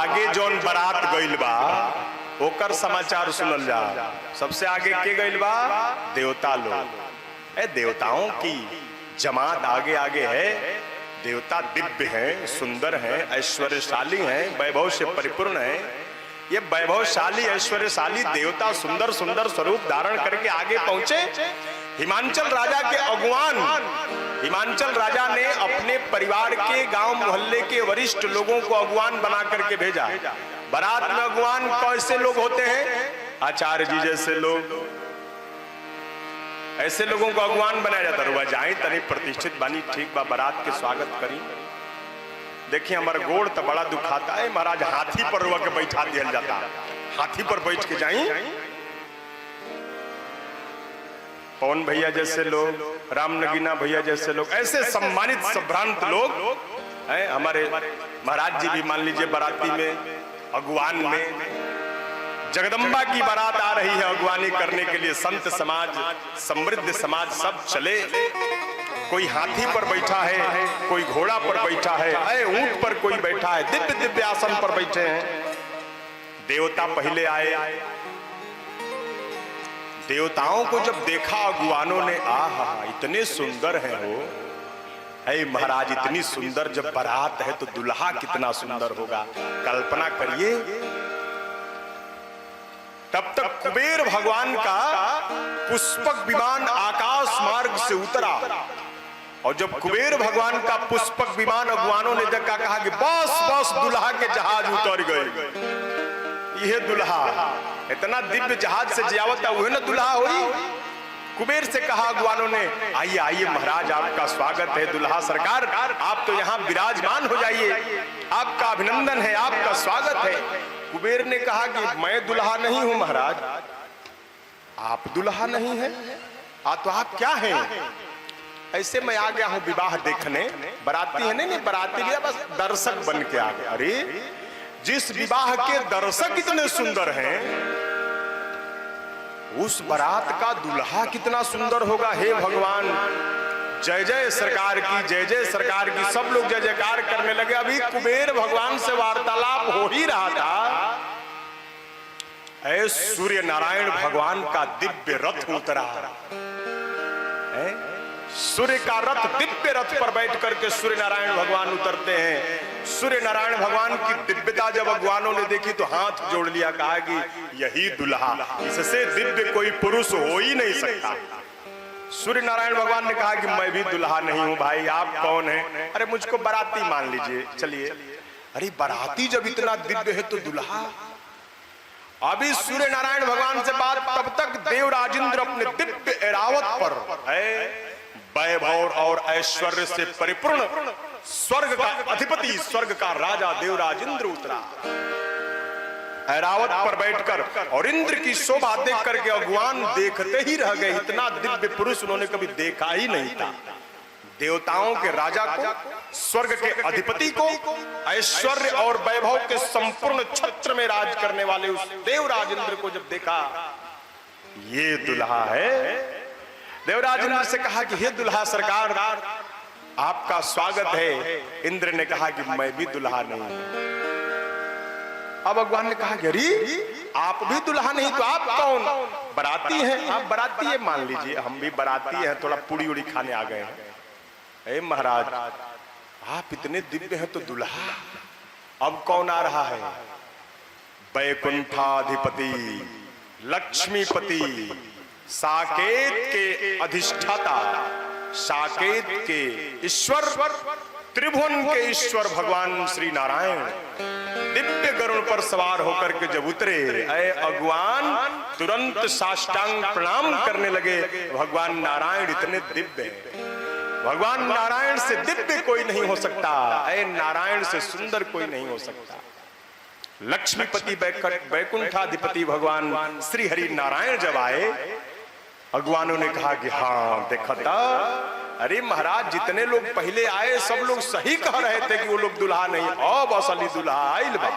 आगे जौन बारात गइल बा ओकर समाचार सुनल जा। सबसे आगे के गइल बा? देवता लोग। देवताओं की जमात आगे आगे है। देवता दिव्य हैं, सुंदर हैं, ऐश्वर्यशाली हैं, वैभव से परिपूर्ण हैं। ये वैभवशाली ऐश्वर्यशाली देवता सुंदर सुंदर स्वरूप धारण करके आगे पहुंचे। हिमांचल राजा के अगुवान, हिमांचल राजा ने अपने परिवार के गांव मोहल्ले के वरिष्ठ लोगों को अगुवान बना करके भेजा। बारात में अगुवान कैसे लोग होते हैं? आचार्य जी जैसे लोग, ऐसे लोगों को अगुवान बनाया जाता। रुआ जाए तनी प्रतिष्ठित बानी, ठीक बा, बारात के स्वागत करी। देखिए हमारा गोड़ तो बड़ा दुखाता है महाराज, हाथी पर रुआ के बैठा दिया जाता। हाथी पर बैठ के जाई। पवन भैया जैसे लोग, राम नगीना भैया जैसे लोग, ऐसे सम्मानित संभ्रांत लोग हैं। हमारे महाराज जी भी मान लीजिए बाराती में, अगुवान में। जगदम्बा की बारात आ रही है अगुवानी करने के लिए। संत समाज, समृद्ध समाज सब चले। कोई हाथी पर बैठा है, कोई घोड़ा पर बैठा है, ऊंट पर कोई बैठा है, दिव्य दिव्य आसन पर बैठे हैं। देवता पहले आए। देवताओं को जब देखा अगुवानों ने, आहा इतने सुंदर हैं वो। ऐ महाराज इतनी सुंदर जब बारात है तो दुल्हा कितना सुंदर होगा, कल्पना करिए। तब तक कुबेर भगवान का पुष्पक विमान आकाश मार्ग से उतरा। और जब कुबेर भगवान का पुष्पक विमान अगुवानों ने देखा, कहा कि बस बस दुल्हा के जहाज उतर गए। यह दुल्हा इतना दिव्य जहाज से जावता हुए ना दुल्हा हुई। कुबेर से कहा अगुवानों ने, आइए आइए महाराज आपका स्वागत है। दुल्हा सरकार आप तो यहाँ विराजमान हो जाइए, आपका अभिनंदन है, आपका स्वागत है। कुबेर ने कहा कि मैं दुल्हा नहीं हूं महाराज। आप दुल्हा नहीं है? तो आप क्या हैं? ऐसे मैं आ गया हूं विवाह देखने। बाराती है? नहीं बाराती लिया, बस दर्शक बन के आ गया। अरे जिस विवाह के दर्शक इतने सुंदर हैं, उस बारात का दुल्हा कितना सुंदर होगा। हे भगवान, जय जय सरकार की, जय जय सरकार की। सब लोग जय जयकार करने लगे। अभी कुबेर भगवान से वार्तालाप हो ही रहा था, ऐ सूर्य नारायण भगवान का दिव्य रथ उतरा। सूर्य का रथ, दिव्य रथ पर बैठ करके सूर्य नारायण भगवान उतरते हैं। सूर्य नारायण भगवान की दिव्यता जब अगुवानों ने देखी तो हाथ जोड़ लिया, कहा कि यही दुल्हा, इससे दिव्य कोई पुरुष हो ही नहीं सकता। सूर्य नारायण भगवान ने कहा कि मैं भी दुल्हा नहीं हूं भाई, आप कौन हैं? अरे मुझको बाराती मान लीजिए, चलिए। अरे बाराती जब इतना दिव्य है तो दुल्हा? अभी सूर्य नारायण भगवान से बात, तब तक देवराजेंद्र अपने दिव्य ऐरावत पर है, वैभव और ऐश्वर्य से परिपूर्ण स्वर्ग का अधिपति, स्वर्ग का राजा देवराजेंद्र उतरा ऐरावत पर बैठकर। और इंद्र की शोभा देख करके अगुवान देखते ही रह गए। इतना दिव्य पुरुष उन्होंने कभी देखा ही नहीं था। देवताओं के राजा को, स्वर्ग के अधिपति को, ऐश्वर्य और वैभव के संपूर्ण छत्र में राज करने वाले उस देवराजेंद्र को जब देखा, ये दुल्हा है। देवराजेंद्र से कहा कि हे दुल्हा सरकार आपका स्वागत है। इंद्र ने कहा कि मैं भी दुल्हा नहीं हूं। अब भगवान ने कहा कि अरे आप भी दुल्हा नहीं तो आप कौन? बाराती हैं। आप बाराती है मान लीजिए, हम भी बाराती हैं, थोड़ा पूड़ी उड़ी खाने आ गए हैं। हे महाराज आप इतने दिव्य हैं तो दुल्हा? अब कौन आ रहा है? वैकुंठाधिपति, लक्ष्मीपति, साकेत के अधिष्ठाता, साकेत के ईश्वर, त्रिभुवन के ईश्वर भगवान श्री नारायण दिव्य गरुड़ पर सवार होकर के जब उतरे, ऐ अगुवान तुरंत साष्टांग प्रणाम करने लगे। भगवान नारायण इतने दिव्य हैं, भगवान नारायण से दिव्य कोई नहीं हो सकता, ऐ नारायण से सुंदर कोई नहीं हो सकता। लक्ष्मीपति वैकुंठाधिपति भगवान श्री हरि नारायण जब आए, अगुवानों ने कहा कि हाँ देखा था, अरे महाराज जितने लोग पहले आए सब लोग सही कह रहे थे कि वो लोग दुल्हा नहीं, अब असली दुल्हा आइल बा।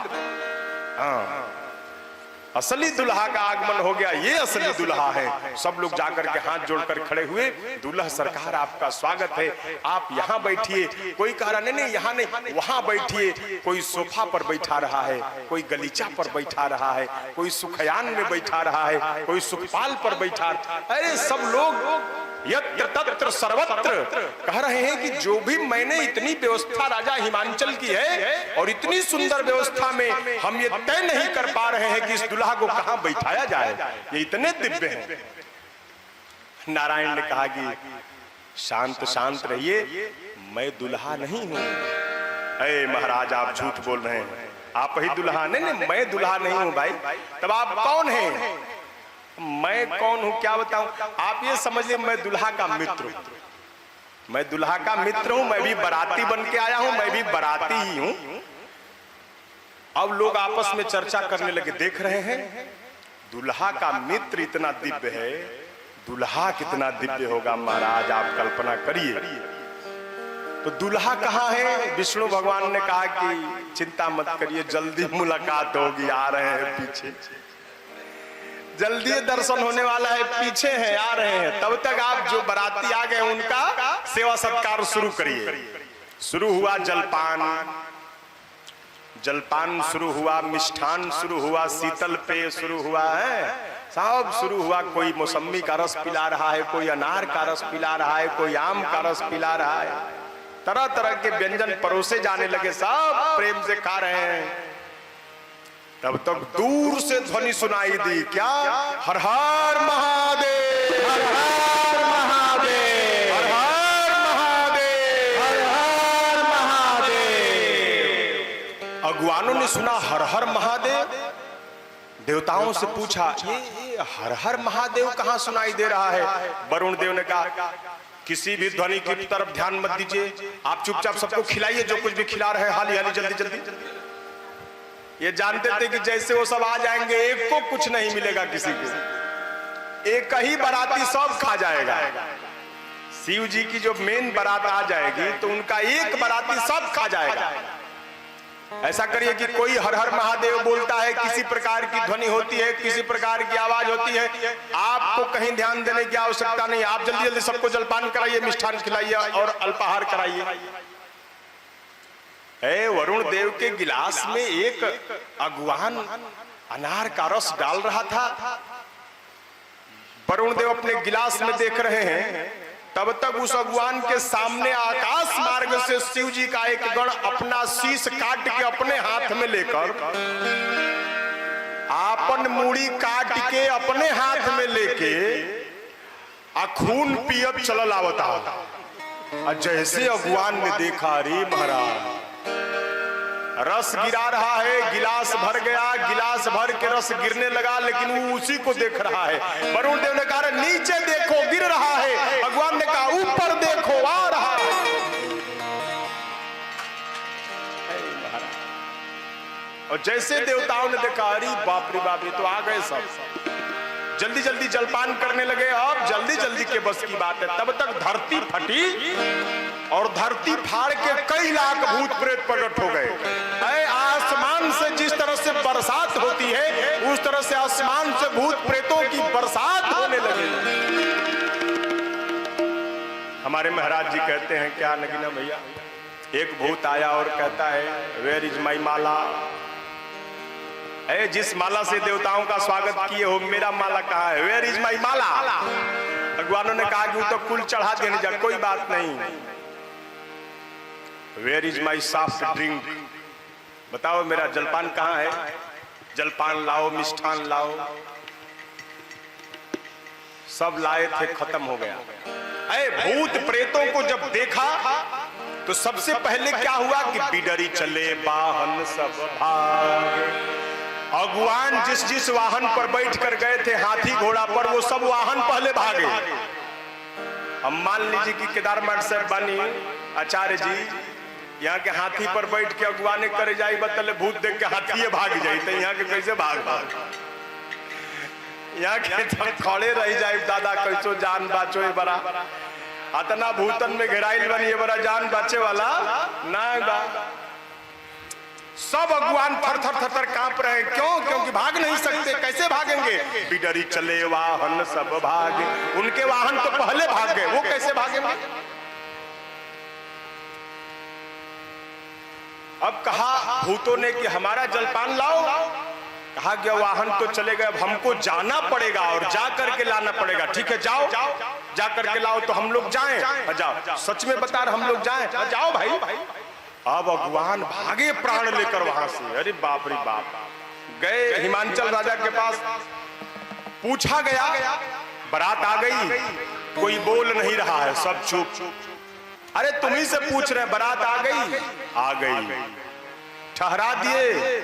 हाँ असली दुल्हा का आगमन हो गया, ये असली दुल्हा है। सब लोग जाकर के हाथ जोड़कर खड़े हुए, दूल्हा सरकार आपका स्वागत है, आप यहाँ बैठिए। कोई कह रहा नहीं यहाँ नहीं, वहां बैठिए। कोई सोफा पर बैठा रहा है, कोई गलीचा पर बैठा रहा है, कोई सुखयान में बैठा रहा है, कोई सुखपाल पर बैठा। अरे सब लोग यत्र तत्र सर्वत्र कह रहे हैं कि जो भी मैंने इतनी व्यवस्था राजा हिमांचल की है और इतनी सुंदर व्यवस्था में हम ये तय नहीं कर पा रहे हैं कि इस दुल्हा को कहां बैठाया जाए, ये इतने दिव्य हैं। नारायण ने कहा कि शांत शांत रहिए, मैं दुल्हा नहीं हूं। अरे महाराज आप झूठ बोल रहे हैं, आप ही दुल्हा? नहीं, मैं दुल्हा नहीं हूं भाई। तब आप कौन हैं? मैं कौन हूं क्या बताऊं? आप ये समझ ले मैं दुल्हा का मित्र हूं, मैं दुल्हा का मित्र हूं, मैं भी बाराती बन के आया हूं, मैं भी बाराती ही हूं। अब लोग आपस में चर्चा करने लगे, देख रहे हैं दुल्हा का मित्र इतना दिव्य है, दुल्हा कितना दिव्य होगा महाराज, आप कल्पना करिए। तो दुल्हा कहाँ है? विष्णु भगवान ने कहा कि चिंता मत करिए, जल्दी मुलाकात होगी, आ रहे हैं पीछे, जल्दी दर्शन होने वाला है, पीछे हैं, आ रहे हैं। तब तक आप जो बाराती आ गए उनका सेवा सत्कार शुरू करिए। शुरू हुआ जलपान, जलपान शुरू हुआ, मिष्ठान शुरू हुआ, शीतल पेय शुरू हुआ है, सब शुरू हुआ। कोई मौसमी का रस पिला रहा है, कोई अनार का रस पिला रहा है, कोई आम का रस पिला रहा है, तरह तरह के व्यंजन परोसे जाने लगे, सब प्रेम से खा रहे हैं। तब तक दूर से ध्वनि सुनाई दी, क्या? हर हर महादेव, हर हर महादेव, हर हर महादेव, हर हर महादेव। अगुवानों ने सुना हर हर महादेव, देवताओं से पूछा ये हर हर महादेव कहां सुनाई दे रहा है? वरुण देव ने कहा किसी भी ध्वनि की तरफ ध्यान मत दीजिए, आप चुपचाप सबको खिलाइए जो कुछ भी खिला रहे हैं, हाली हाली जल्दी जल्दी। ये जानते थे कि जैसे वो सब आ जाएंगे एक को कुछ नहीं मिलेगा, किसी को एक ही बाराती सब खा जाएगा। शिव जी की जो मेन बारात आ जाएगी तो उनका एक बाराती सब खा जाएगा। ऐसा करिए कि कोई हर हर महादेव बोलता है, किसी प्रकार की ध्वनि होती है, किसी प्रकार की आवाज होती है, आपको कहीं ध्यान देने की आवश्यकता नहीं, आप जल्दी जल्दी सबको जलपान कराइए, मिष्ठान खिलाइए और अल्पाहार कराइए। वरुण देव के गिलास में एक अगुवान अनार का रस डाल रहा था, वरुण देव अपने गिलास में देख रहे हैं। तब तक उस अगुवान के सामने आकाश मार्ग से शिव जी का एक गण अपना शीश काट के अपने हाथ में लेकर, आपन मूड़ी काट के अपने हाथ में लेके खून पियत चलल आवता। जैसे अगुवान ने देखा, रे महाराज रस गिरा रहा है, गिलास भर गया, गिलास भर के रस गिरने लगा, लेकिन वो उसी को देख रहा है। वरुण देव ने कहा नीचे देखो गिर रहा है, भगवान ने कहा ऊपर देखो आ रहा है। और जैसे देवताओं ने देखा, अरे बाप रे बाप, ये तो आ गए सब, जल्दी जल्दी जलपान करने लगे। अब जल्दी जल्दी के बस की बात है। तब तक धरती फटी और धरती फाड़ के कई लाख भूत प्रेत प्रकट हो गए। आसमान से जिस तरह से बरसात होती है उस तरह से आसमान से भूत प्रेतों की बरसात होने लगी। हमारे महाराज जी कहते हैं, क्या नगीना भैया, एक भूत आया और कहता है वेयर इज माई माला? जिस माला से देवताओं का स्वागत किए हो मेरा माला कहाँ है? वेयर इज माई माला? भगवानों ने कहा कि वो तो कुल चढ़ा देने जा, कोई बात नहीं। Where is my soft drink? बताओ मेरा जलपान कहाँ है? जलपान लाओ, मिष्ठान लाओ। सब लाए थे, खत्म हो गया। भूत प्रेतों को जब देखा तो सबसे पहले क्या हुआ कि बिडरी चले वाहन सब भाग। अगुवान जिस जिस वाहन पर बैठ कर गए थे, हाथी घोड़ा पर, वो सब वाहन पहले भागे। हम मान लीजिए कि केदारनाथ से बनी आचार्य जी यहाँ के हाथी पर बैठ के अगुवाने करे जाई, बतले भूत देख के हाथी भाग जाये, तो यहाँ के कैसे भाग? यहाँ के तब खड़े रह जाए, दादा कैसो जान बाचो बड़ा, अतना भूतन में घेराइल बनी बड़ा जान बचे वाला ना बा। सब अगुवान थर थर थर थर कांप रहे हैं। क्यों? क्योंकि भाग नहीं सकते। कैसे भागेंगे? बिडरी चले वाहन सब भागे। उनके वाहन तो पहले भाग गए, वो कैसे भागेंगे? अब कहा भूतों ने कि हमारा जलपान लाओ। कहा गया वाहन तो चले गए, अब हमको जाना पड़ेगा और जा करके लाना पड़ेगा। ठीक है, जाओ जा करके लाओ। तो हम लोग जाएं? जाओ। सच में बता रहे हम लोग जाएं? जाओ भाई। अब अगवान भागे प्राण लेकर वहां से। अरे बाप रे बाप। गए हिमांचल राजा के पास, पूछा गया, बारात आ गई, कोई बोल नहीं रहा है, सब चुप। अरे तुम्ही से पूछ रहे, बारात आ गई? आ गई। ठहरा दिए?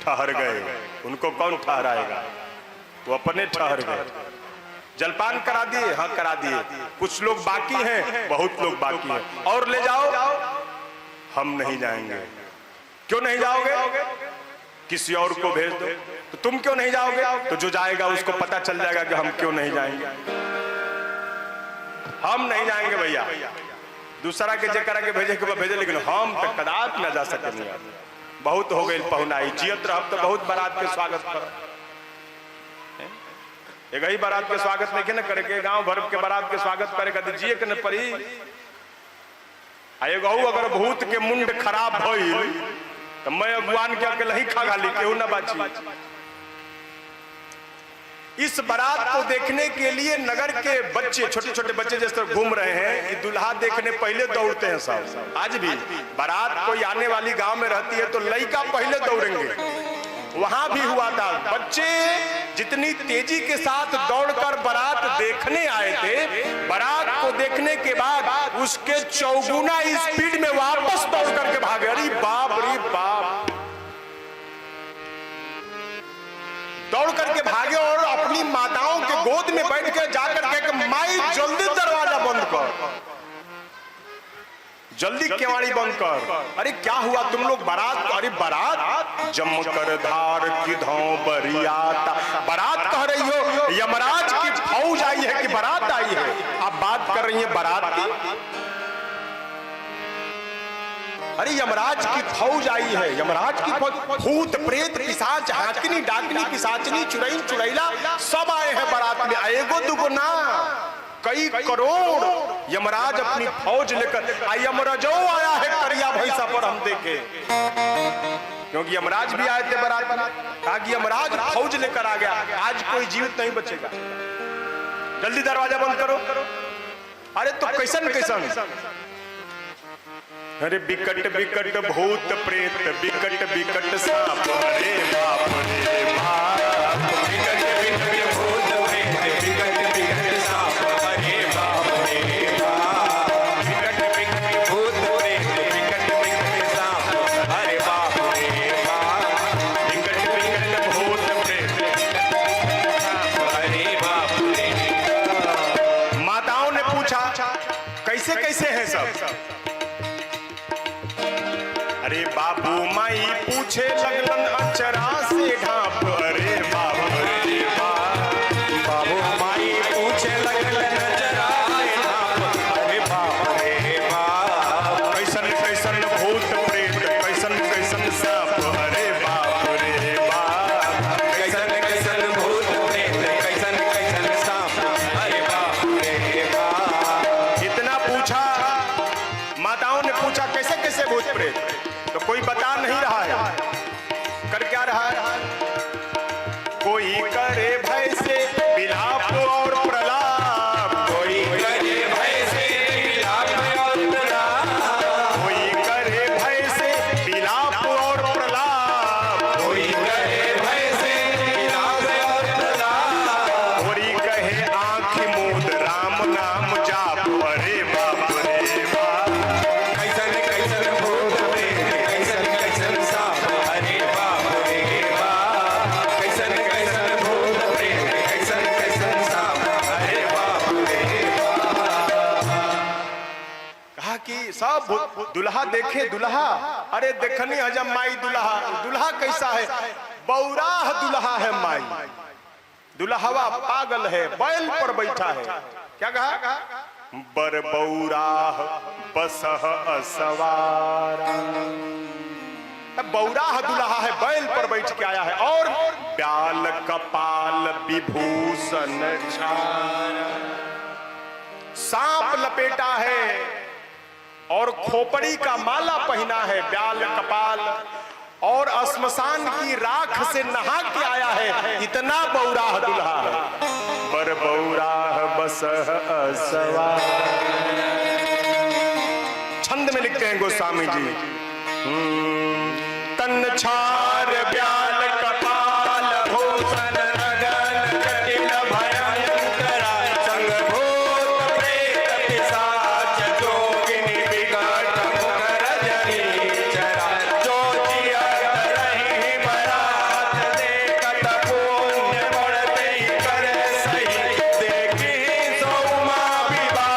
ठहर गए। उनको कौन ठहराएगा? वो अपने ठहर गए। जलपान करा दिए? हाँ करा दिए। कुछ लोग बाकी हैं, बहुत लोग बाकी हैं, और ले जाओ। हम नहीं जाएंगे। क्यों नहीं जाओगे? किसी और को भेज दो। तो तुम क्यों नहीं जाओगे? तो जो जाएगा उसको पता चल जाएगा कि हम क्यों नहीं जाएंगे। हम नहीं जाएंगे भैया। दूसरा के जेकरा के भेजे के भेजे, लेकिन हम तो कदापि न जा सकेंगे। बहुत हो गई पहुनाई, जियत रह तो बहुत बारात के स्वागत कर। एक ही बारात के स्वागत नहीं न करके, गांव भर के बारात के स्वागत करेगा तो जिए के न पड़ी। एगो अगर भूत के मुंड खराब भइल तो मैं अगुवान के अकेले ही खा गाली, केहू न बाची। इस बारात को देखने के लिए नगर के बच्चे, छोटे छोटे बच्चे जैसे घूम रहे हैं, कि दुल्हा देखने पहले दौड़ते हैं सब। आज भी बारात कोई आने वाली गांव में रहती है तो लड़का पहले दौड़ेंगे। वहां भी हुआ था, बच्चे जितनी तेजी के साथ दौड़कर बारात देखने आए थे, बारात को देखने के बाद उसके चौगुना स्पीड में वापस दौड़ करके भागे। अरे बाप रे बाप। दौड़ करके भागे और अपनी माताओं के गोद में बैठ के जाकर के, माई जल्दी दरवाजा बंद कर, जल्दी केवाड़ी बंद कर। अरे क्या हुआ तुम लोग? बारात? अरे बारात जमकर धार की धौ बरियाता। बारात कह रही हो? यमराज की फौज आई है कि बारात आई है? आप बात कर रही हैं बारात की। अरे यमराज की फौज आई है। यमराज की फौज, भूत प्रेत पिशाच हाकिनी डाकनी पिशाचनी चुड़ैल चुड़ैला सब आए हैं बारात में। एगो दुगो ना, कई करोड़ यमराज अपनी फौज लेकर। यमराजो आया है करिया भैंसा पर, हम देखे, क्योंकि यमराज भी आए थे बारात में। कहा कि यमराज फौज लेकर आ गया, आज कोई जीवित नहीं बचेगा, जल्दी दरवाजा बंद करो। अरे तो कैसन कैसन? अरे बिकट बिकट भूत प्रेत, बिकट बिकट सांप। अरे बाप रे बाप। बिकट बिकट भूत प्रेत, बिकट बिकट सांप। अरे बाप रे बाप। बिकट बिकट भूत प्रेत, बिकट बिकट सांप। अरे बाप रे बाप। बिकट बिकट भूत प्रेत, अरे बाप रे बाप। माताओं ने पूछा कैसे कैसे हैं सब? अरे बाबू माई पूछे लगलन अचरा से ढाप। अरे बाप रे बाप। बाबू माई पूछे लगलन अचरा से ढाप। अरे बाप रे बाप। कैसन कैसन भूत प्रेत, कैसन कैसन सांप। अरे बाप रे बाप। कैसन कैसन भूत प्रेत, कैसन कैसन सांप। अरे बाप रे बाप। इतना पूछा, माताओं ने पूछा कैसे कैसे भूत प्रेत, तो कोई बता नहीं रहा है। कर क्या रहा है? कोई करे भय से विलाप और प्रलाप। कोई करे भय से विलाप और प्रलाप। कोई करे भय से विलाप और प्रलाप। कोई करे भय से विलाप और प्रलाप। कोई कहे आंख मूंद राम नाम जाप। अरे बाप रे बाप। कैसन कैसन भूत प्रेत, कैसन कैसन सांप। अरे बाप रे बाप। कैसन कैसन भूत प्रेत, कैसन कैसन सांप। अरे बाप रे बाप। कहा कि सब दुल्हा देखे दुल्हा। अरे देखनी हजम माई दुल्हा। दुल्हा कैसा है? बौराह दुल्हा है माई। दुल्हवा पागल है, बैल पर बैठा है। क्या कहा? बर बौराह बसह असवारा। बौराह दुल्हा है, बैल पर बैठ के आया है और ब्याल कपाल विभूषण छाया, सांप लपेटा है और खोपड़ी का माला पहना है, ब्याल कपाल, और श्मशान की राख से नहा के आया है। इतना बौराह दुल्हा है। बर बौराह बस असवार, छंद में लिखते हैं गोस्वामी जी। तन छार ब्याल कपाल भूषण नगन जटिल भयंकरा, संग भूत प्रेत पिशाच जोगिनी विकट मुखर जनीचरा, जो जियत रही बरात देखत पुण्य बढ़ते कर सही, देखी सौमा विवाह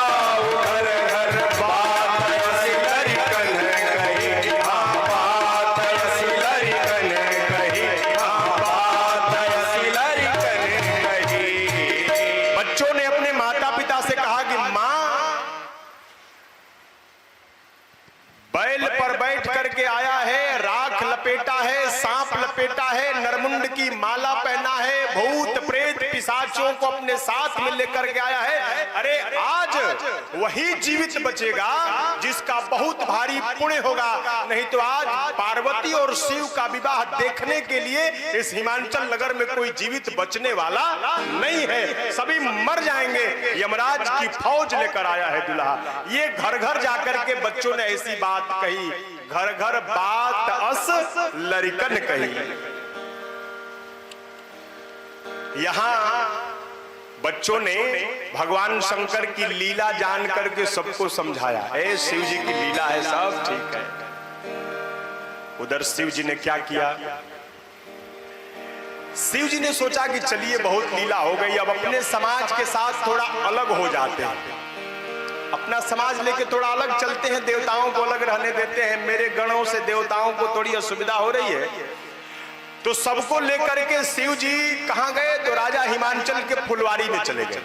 घर घर बात सिलर कन कही, बात सिलर कन कही, बात सिलर कन कही। बच्चों ने अपने माता पिता से कहा कि मां, बैल पर बैठ करके आया है, राख लपेटा है, सांप लपेटा है, नरमुंड की माला पहना है, भूत प्रेत पिशाचों को अपने साथ में लेकर के आया है। अरे आज वही जीवित बचेगा जिसका बहुत भारी पुण्य होगा, नहीं तो आज पार्वती और शिव का विवाह देखने के लिए इस हिमांचल नगर में कोई जीवित बचने वाला नहीं है, सभी मर जाएंगे। यमराज की फौज लेकर आया है दूल्हा। ये घर घर जाकर के बच्चों ने ऐसी बात कही, घर घर बात अस लरिकन कही। यहां बच्चों ने भगवान शंकर की लीला जान करके सबको समझाया, ए शिव जी की लीला है, सब ठीक है। उधर शिव जी ने क्या किया, शिव जी ने सोचा कि चलिए बहुत लीला हो गई, अब अपने समाज के साथ थोड़ा अलग हो जाते हैं, अपना समाज लेके थोड़ा अलग चलते हैं, देवताओं को अलग रहने देते हैं। मेरे गणों से देवताओं को थोड़ी असुविधा हो रही है, तो सबको लेकर के शिव जी कहां गए, तो राजा हिमांचल के फुलवारी में चले गए।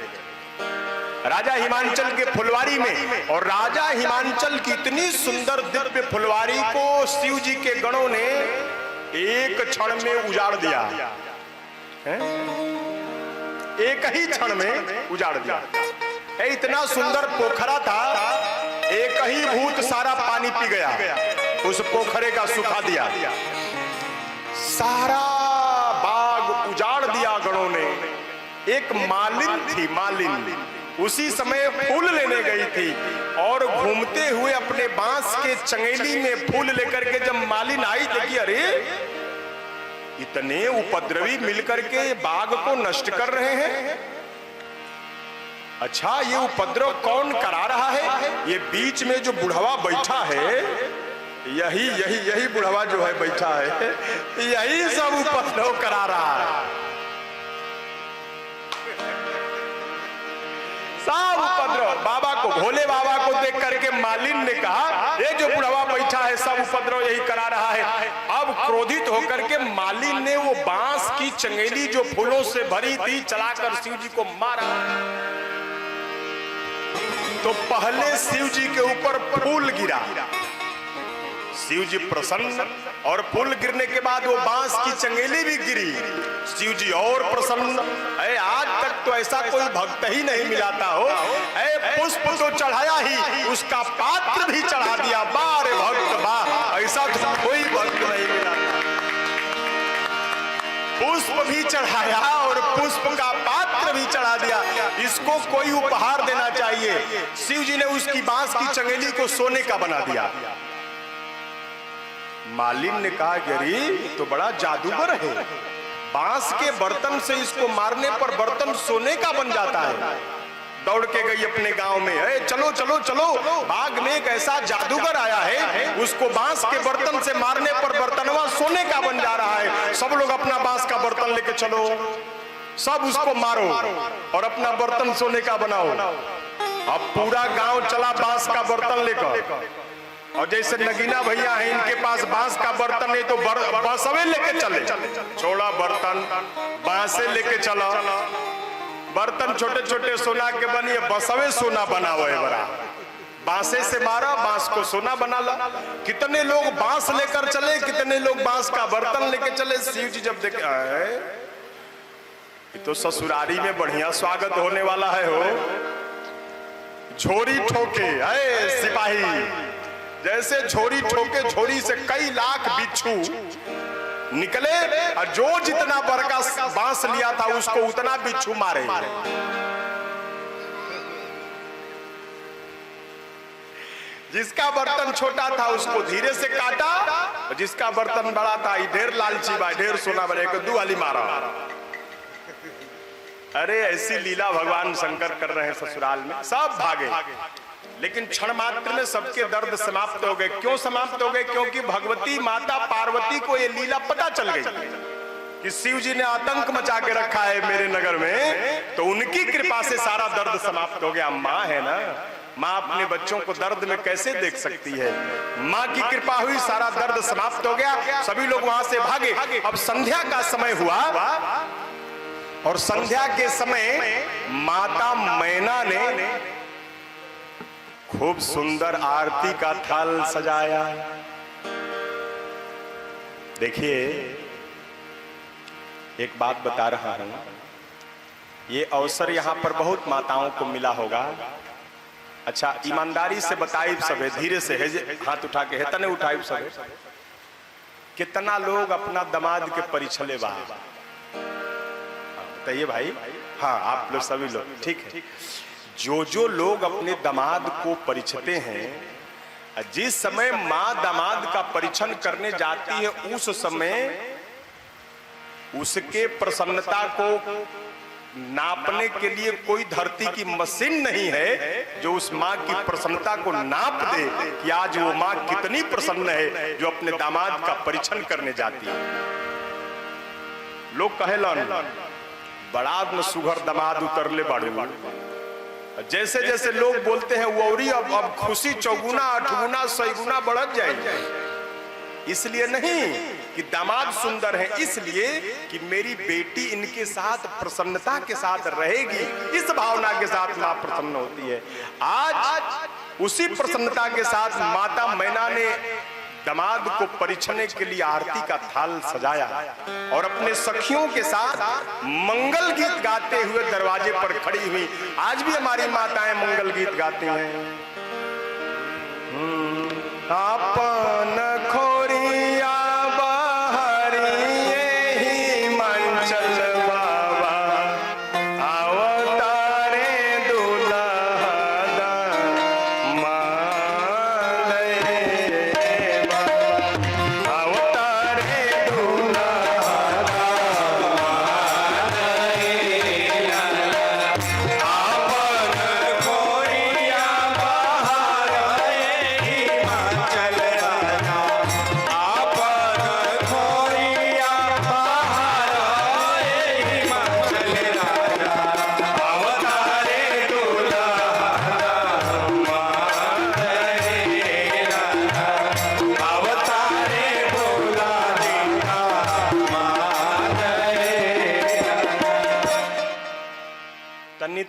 राजा हिमांचल के फुलवारी में, और राजा हिमांचल की इतनी सुंदर दिव्य फुलवारी को शिव जी के गणों ने एक क्षण में उजाड़ दिया है? एक ही क्षण में उजाड़ दिया। इतना सुंदर पोखरा था, एक ही भूत सारा पानी पी गया, उस पोखरे का सुखा दिया, सारा बाग उजाड़ दिया गणों ने। एक मालिन थी, मालिन उसी समय फूल लेने गई थी और घूमते हुए अपने बांस के चंगेली में फूल लेकर के जब मालिन आई, देखी अरे इतने उपद्रवी मिलकर के बाग को नष्ट कर रहे हैं। अच्छा, ये उपद्रव कौन करा रहा है? ये बीच में जो बुढ़वा बैठा है, यही यही यही बुढ़वा जो है बैठा है, यही सब उपद्रव करा रहा है, सब उपद्रव। बाबा को, भोले बाबा को देख करके मालिन ने कहा, ये जो बुढ़वा बैठा है सब उपद्रव यही करा रहा है। अब क्रोधित होकर के मालिन ने वो बांस की चंगेली जो फूलों से भरी थी चलाकर शिव जी को मारा। तो पहले शिव जी के ऊपर फूल गिरा, शिव जी प्रसन्न, और फूल गिरने के बाद वो बांस की चंगेली भी गिरी, शिव जी और प्रसन्न। आज तक तो ऐसा कोई भक्त ही नहीं मिलाता हो, पुष्प तो चढ़ाया ही, उसका पात्र भी चढ़ा दिया। बारे भक्त बा, ऐसा तो कोई भक्त नहीं मिला। पुष्प भी चढ़ाया और पुष्प का पात्र भी चढ़ा दिया। इसको कोई उपहार देना चाहिए। शिव जी ने उसकी बांस की चंगेली को सोने का बना दिया। मालिन ने कहा, गरीब तो बड़ा जादूगर है, बांस के बर्तन से इसको मारने पर बर्तन सोने का बन जाता है। दौड़ के गई अपने गांव में, चलो चलो चलो, बाग में एक ऐसा जादूगर आया है, उसको बांस के बर्तन से मारने पर बर्तनवा सोने का बन जा रहा है। सब लोग अपना बांस का बर्तन लेके चलो, सब उसको मारो और अपना बर्तन सोने का बनाओ। अब पूरा गांव चला बांस का बर्तन लेकर, और जैसे नगीना भैया है, इनके पास बांस का बर्तन नहीं तो बांसवे लेके चले, छोड़ा बर्तन, बांसे लेके चला। बर्तन छोटे छोटे सोना के बनिए, बसवे सोना बना हुआ है बड़ा। बांसे से मारा, बांस को सोना बना ला। कितने लोग बांस लेकर चले, कितने लोग बांस का बर्तन लेकर चले। शिव जी जब देखे आए, तो ससुरारी में बढ़िया स्वागत होने वाला है हो। झोरी ठोके आए सिपाही, जैसे झोरी ठोके, झोरी से कई लाख बिच्छू निकले और जो जितना बड़का बांस लिया था उसको उतना बिच्छू मारे। जिसका बर्तन छोटा था उसको धीरे से काटा, और जिसका बर्तन बड़ा था ढेर लालची बा, ढेर सोना बने को दू वाली मारा। अरे ऐसी लीला भगवान शंकर कर रहे हैं ससुराल में। सब भागे, लेकिन क्षण मात्र में सबके दर्द समाप्त हो गए। क्यों समाप्त हो गए? क्योंकि भगवती माता पार्वती को ये लीला पता चल गई कि शिव जी ने आतंक मचा के रखा है मेरे नगर में, तो उनकी कृपा से सारा दर्द समाप्त हो गया। माँ है ना, माँ अपने बच्चों को दर्द में कैसे देख सकती है? माँ की कृपा हुई, सारा दर्द समाप्त हो गया। सभी लोग वहां से भागे। अब संध्या का समय हुआ, और संध्या के समय माता मैना ने खूब सुंदर आरती का थाल सजाया। देखिए, एक बात बता रहा हूं, ये अवसर यहां पर बहुत माताओं को मिला होगा। अच्छा, ईमानदारी से बताइब सब, धीरे से हाथ उठा के हेतने उठाइब सब। कितना लोग अपना दामाद के परिछले बा? बताइए भाई। हाँ, आप लोग सभी लोग, ठीक है। जो लोग अपने दामाद को परिछते हैं, जिस समय माँ दामाद का परिछन करने जाती है, उस समय उसके प्रसन्नता को नापने के लिए कोई धरती की मशीन नहीं है जो उस माँ की प्रसन्नता को नाप दे कि आज वो माँ कितनी प्रसन्न है जो अपने दामाद का परिछन करने जाती है। लोग कहेलन बड़ा न सुघर दामाद उतरले बाड़ू। जैसे जैसे लोग बोलते हैं वो अब खुशी चौगुना आठगुना सैगुना बढ़ जाएगी। इसलिए नहीं कि दामाद सुंदर है, इसलिए कि मेरी बेटी इनके साथ प्रसन्नता के साथ रहेगी, इस भावना के साथ माँ प्रसन्न होती है। आज उसी प्रसन्नता के साथ माता मैना ने दामाद को परिछने के लिए आरती का थाल सजाया और अपने सखियों के साथ मंगल गीत गाते हुए दरवाजे पर खड़ी हुई। आज भी हमारी माताएं मंगल गीत गाती हैं। आपन खोरिया बहरी ही मंचल बाबा, अवतारे दुल्हा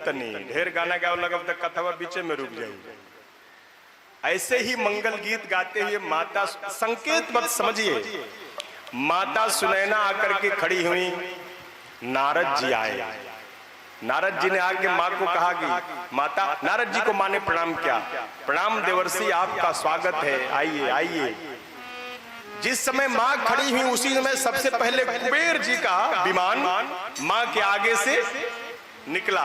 तनी ढेर गाना गाओ लगब तक कथवा बीचे में रुक जाएगी। ऐसे ही मंगल गीत गाते हुए माता, संकेत मत समझिए, माता सुनैना आकर के खड़ी हुई। नारद जी आए। नारद जी ने आके माँ को कहा कि माता, नारद जी को माँ ने प्रणाम किया। प्रणाम देवर्षि, आपका स्वागत है, आइए आइए। जिस समय माँ खड़ी हुई उसी समय सबसे पहले कुबेर जी का विमान माँ के आगे से निकला।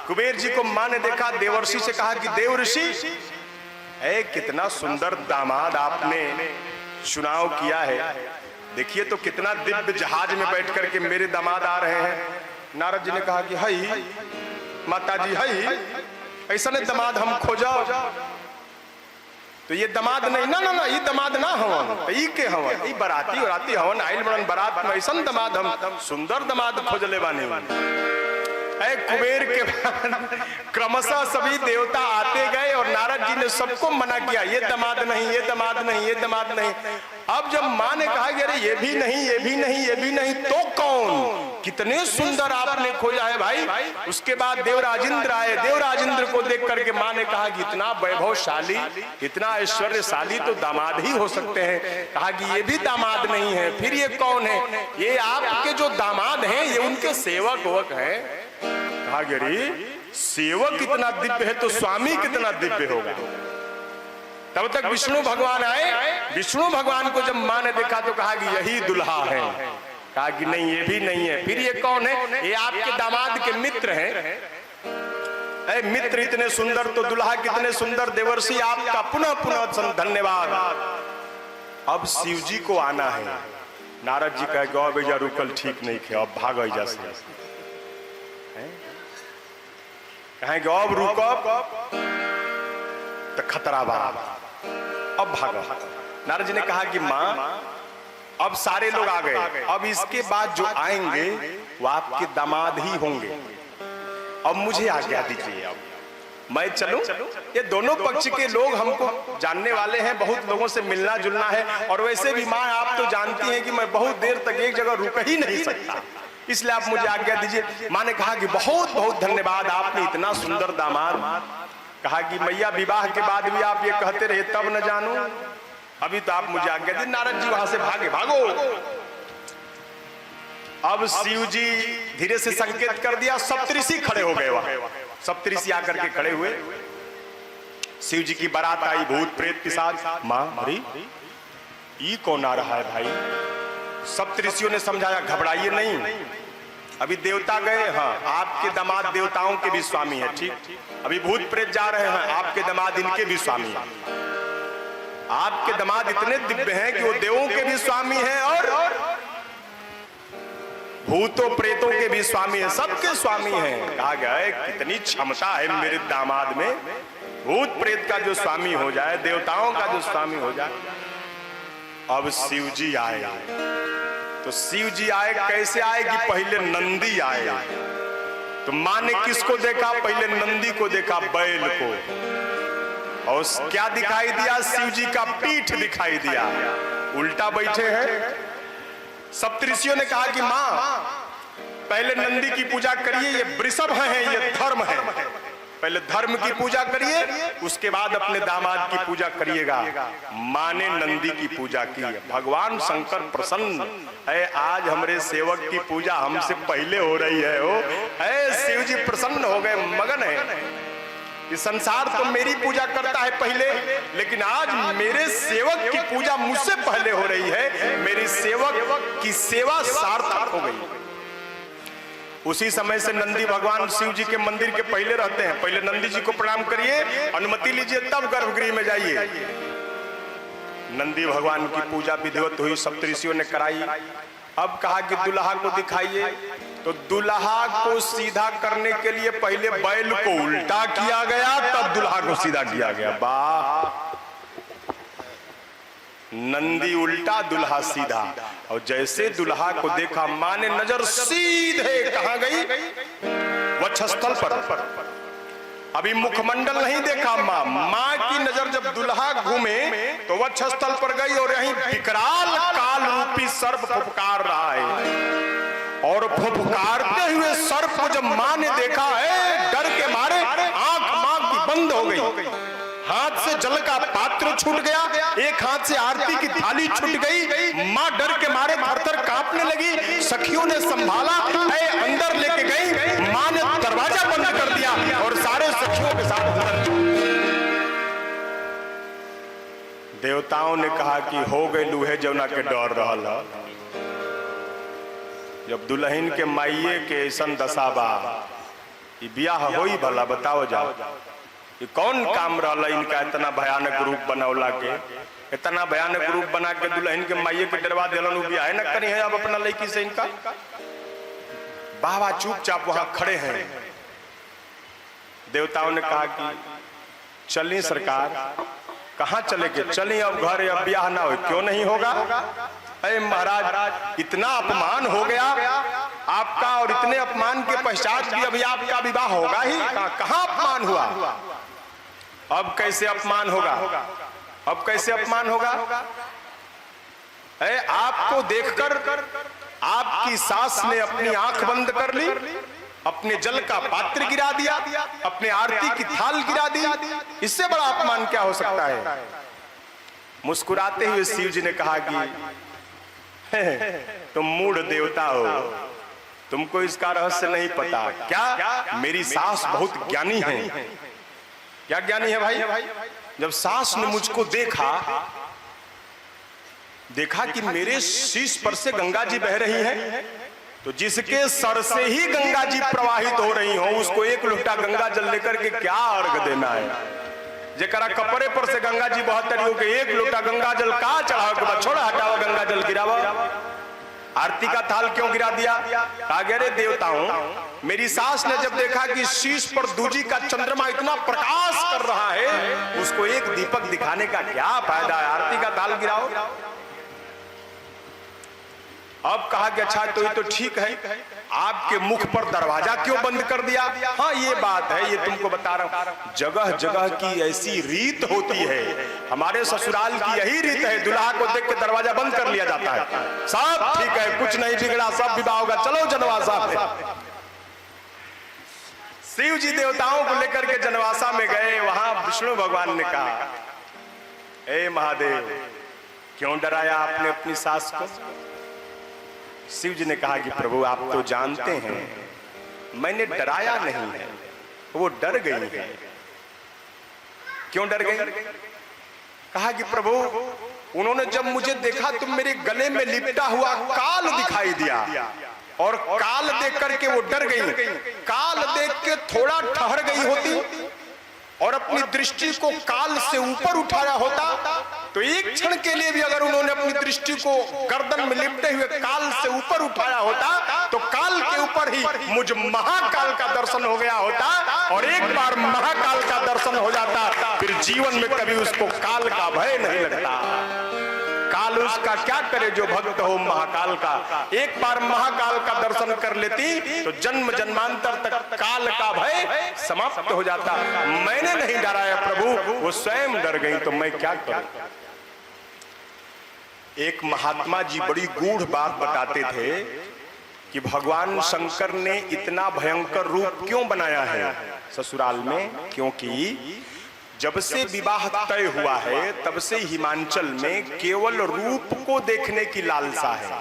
कुबेर जी को माँ ने देखा, देवर्षि से कहा कि देवर्षि, कितना सुंदर दामाद आपने चुनाव किया है। देखिए तो कितना दिव्य जहाज में बैठ करके मेरे दामाद आ रहे हैं। नारद जी ने कहा कि हई माता जी, हई ऐसा नहीं दामाद हम खोजाओ। तो ये दामाद नहीं, ना ना ना, ये दामाद ना हवन, तो ई के हवन, ई बराती वराती हवन, आइल बड़न बारात में, ऐसा दामाद हम सुंदर दामाद खोजले बानी। कुबेर के बाद क्रमशः सभी देवता आते गए और नारद जी ने सबको मना किया, ये दामाद नहीं, ये दामाद नहीं, ये दामाद नहीं। अब जब माँ ने कहा कि अरे ये भी नहीं, ये भी नहीं, ये भी नहीं, तो कौन? कितने सुंदर आपने खोजा है भाई। उसके बाद देवराजेंद्र आए, देवराजेंद्र को देख करके माँ ने कहा कि इतना वैभवशाली, इतना ऐश्वर्यशाली तो दामाद ही हो सकते हैं। कहा कि ये भी दामाद नहीं है, फिर ये कौन है? ये आपके जो दामाद हैं ये उनके सेवक वक हैं। कहा कि अरे सेवक इतना दिव्य है तो स्वामी कितना दिव्य होगा। तब तक विष्णु भगवान आए। विष्णु भगवान को जब माँ ने देखा तो कहा कि यही दुल्हा है। कहा कि नहीं ये भी नहीं है, फिर ये कौन है? ये आपके दामाद के मित्र हैं। अरे मित्र इतने सुंदर तो दुल्हा कितने सुंदर। देवर्षि आपका पुनः पुनः धन्यवाद। अब शिव जी को आना है। नारद जी कहे गौ बेजा रुकल ठीक नहीं खे, अब भागो जा से कहेंगे अब रुको तो खतरा बा, अब भागो। नारद जी ने कहा कि माँ अब सारे लोग आ गए, अब इसके बाद जो आएंगे वो आपके दामाद ही होंगे। अब मुझे आज्ञा दीजिए, अब मैं चलूं? ये दोनों पक्ष के लोग हमको जानने वाले हैं, बहुत लोगों से मिलना जुलना है। और वैसे भी माँ आप तो जानती हैं कि मैं बहुत देर तक एक जगह रुक ही नहीं सकता, इसलिए आप मुझे आज्ञा दीजिए। माँ ने कहा कि बहुत बहुत धन्यवाद, आपने इतना सुंदर दामाद। कहा कि मैया विवाह के बाद भी आप ये कहते रहे तब न जानू, अभी तो आप मुझे आज्ञा दी। नारद जी वहां से भागे, भागो। अब शिव जी धीरे से संकेत कर दिया, सप्तऋषि खड़े हो गए। वहां सप्तऋषि आकर के खड़े हुए। शिव जी की बारात आई, भूत प्रेत पिशाच। मां अरे ये कौन आ रहा है भाई? सप्तऋषियों ने समझाया घबराइए नहीं, अभी देवता गए। हाँ आपके दामाद देवताओं के भी स्वामी है, ठीक। अभी भूत प्रेत जा रहे हैं, आपके दामाद इनके भी स्वामी हैं। आपके दामाद इतने दिव्य हैं कि वो देवों के भी स्वामी हैं और भूतों प्रेतों के भी स्वामी हैं, सबके स्वामी हैं। कहा गया है कितनी क्षमता है मेरे दामाद में, भूत प्रेत का जो स्वामी हो जाए, देवताओं का जो स्वामी हो जाए। अब शिव जी आए। तो शिव जी आए, कैसे आए कि पहले नंदी आए। तो माँ ने किसको देखा? पहले नंदी को देखा, बैल को। और क्या दिखाई दिया? शिव जी का पीठ दिखाई दिया, उल्टा बैठे हैं। सप्तऋषियों ने कहा कि माँ पहले नंदी की पूजा करिए, ये वृषभ है, ये धर्म है। पहले धर्म की पूजा करिए, उसके बाद अपने दामाद की पूजा करिएगा। माँ ने नंदी की पूजा की। भगवान शंकर प्रसन्न है, आज हमारे सेवक की पूजा हमसे पहले हो रही है। ओ है शिव जी प्रसन्न हो गए, मगन है। ये संसार तो मेरी पूजा करता है पहले, लेकिन आज मेरे सेवक की पूजा मुझसे पहले हो रही है। मेरी सेवक की सेवा सार्थक हो गई। उसी समय से नंदी भगवान शिव जी के मंदिर के पहले रहते हैं। पहले नंदी जी को प्रणाम करिए, अनुमति लीजिए, तब गर्भगृह में जाइए। नंदी भगवान की पूजा विधिवत हुई, सप्तऋषियों ने कराई। अब कहा कि दुल्हा को दिखाइए। तो दुल्हा को सीधा करने के लिए पहले बैल को उल्टा किया गया, तब दुल्हा को सीधा किया गया। वाह, नंदी उल्टा दुल्हा सीधा। और जैसे दुल्हा को देखा, मां ने नजर सीधे कहां गई? वक्षस्थल पर। अभी मुखमंडल नहीं देखा। मां की नजर जब दुल्हा घूमे तो वक्षस्थल पर गई और यहीं विकराल काल रूपी सर्प फुफकार रहा है। और फुफकारते हुए सर्प को जब मां ने देखा है, डर के मारे आंख मां की बंद हो गई। हाथ से जल का पात्र छूट गया, एक हाथ से आरती की थाली छूट गई। मां डर के मारे थरथर कांपने लगी। सखियों ने संभाला, अंदर लेके गई। मां ने दरवाजा बंद कर दिया और सारे सखियों के साथ देवताओं ने कहा कि हो गए लूहे जौना के डर रहल। जब दुल्हन के माइये के ऐसन दशा बा, ब्याह होई भला? बताओ जाओ, ये कौन काम रहा इनका? इतना भयानक रूप बनौला के, इतना भयानक रूप बना के दुल्हन के माइये के डरवा दिलन। ब्याह न करी है अब अपना लड़की से इनका। बाबा चुपचाप वहां खड़े हैं। देवताओं ने कहा कि चलिए सरकार। कहां चले के? चलिए अब घर, अब ब्याह ना हो। क्यों नहीं होगा? अरे महाराज इतना अपमान हो गया आपका, और इतने अपमान के पश्चात भी अभी आपका विवाह होगा ही? कहां अपमान हुआ? अब कैसे अपमान होगा? अब कैसे अपमान होगा? आपको देखकर आपकी आपकी सास ने अपनी आंख बंद कर ली, अपने जल का पात्र गिरा दिया, अपने आरती की थाल गिरा दी, इससे बड़ा अपमान क्या हो सकता है? मुस्कुराते हुए शिव जी ने कहा कि तुम मूढ़ देवता हो, तुमको इसका रहस्य नहीं पता क्या? मेरी सास बहुत ज्ञानी है। क्या ज्ञानी है भाई? जब सास ने मुझको देखा कि मेरे शीश पर से गंगा जी बह रही हैं, तो जिसके सर से ही गंगा जी प्रवाहित हो रही हो उसको एक लोटा गंगा जल लेकर के क्या अर्घ देना है? जेकरा कपड़े पर से गंगा जी बहत रही हो के एक लोटा गंगा जल का चढ़ाओ के बाद छोड़ा हटाओ गंगा जल गिरावा, आरती का थाल क्यों गिरा दिया? कहा गया रे देवताओं, मेरी सास ने जब देखा कि शीश पर दूजी का चंद्रमा इतना प्रकाश कर रहा है, उसको एक दीपक दिखाने का क्या फायदा है? आरती का थाल गिराओ। अब कहा कि अच्छा तो ये तो ठीक है, आपके मुख पर दरवाजा क्यों बंद कर दिया? हाँ ये बात है, ये तुमको बता रहा हूं, जगह जगह की ऐसी रीत होती है। हमारे ससुराल की यही रीत है, दुल्हा को देख के दरवाजा बंद कर लिया जाता है। सब ठीक है, कुछ नहीं बिगड़ा, सब विवाह होगा, चलो जनवासा में। शिव जी देवताओं को लेकर के जनवासा में गए। वहां विष्णु भगवान ने कहा, ए महादेव, क्यों डराया आपने अपनी सास को? शिव जी ने कहा कि प्रभु आप तो जानते हैं मैंने डराया नहीं है, वो डर गई है। क्यों डर गई? कहा कि प्रभु उन्होंने जब मुझे देखा तो मेरे गले में लिपटा हुआ काल दिखाई दिया, और काल देख करके वो डर गई। काल देख के थोड़ा ठहर गई होती और अपनी दृष्टि को काल से ऊपर उठाया होता, तो एक क्षण के लिए भी अगर उन्होंने अपनी दृष्टि को गर्दन में लिपटे हुए काल से ऊपर उठाया होता, तो काल के ऊपर ही मुझ महाकाल का दर्शन हो गया होता। और एक बार महाकाल का दर्शन हो जाता, फिर जीवन में कभी उसको काल का भय नहीं लगता। काल उसका क्या करे जो भक्त हो महाकाल का। एक बार महाकाल का दर्शन कर लेती तो जन्म जन्मांतर तक काल का भय समाप्त हो जाता। मैंने नहीं डराया प्रभु, वो स्वयं डर गई, तो मैं क्या करूं? एक महात्मा जी बड़ी गूढ़ बात बताते थे कि भगवान शंकर ने इतना भयंकर रूप क्यों बनाया है ससुराल में? क्योंकि जब से विवाह तय हुआ है तब से हिमाचल में केवल रूप को देखने की लालसा है,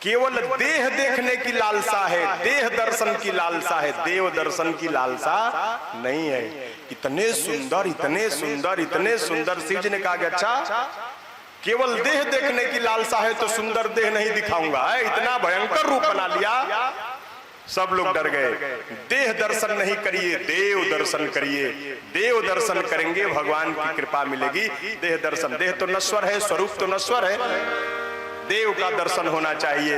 केवल देह देखने की लालसा है, देह दर्शन की लालसा है, देव दर्शन की लालसा नहीं है। इतने सुंदर, इतने सुंदर, इतने सुंदर। शिव जी ने कहा कि अच्छा केवल देह देखने की लालसा है तो सुंदर देह नहीं दिखाऊंगा, इतना भयंकर रूप बना लिया। सब लोग डर गए। देह दर्शन नहीं करिए, देव दर्शन करिए। देव दर्शन करेंगे भगवान की कृपा मिलेगी। देह दर्शन, देह तो नश्वर है, स्वरूप तो नश्वर है, देव का दर्शन होना चाहिए।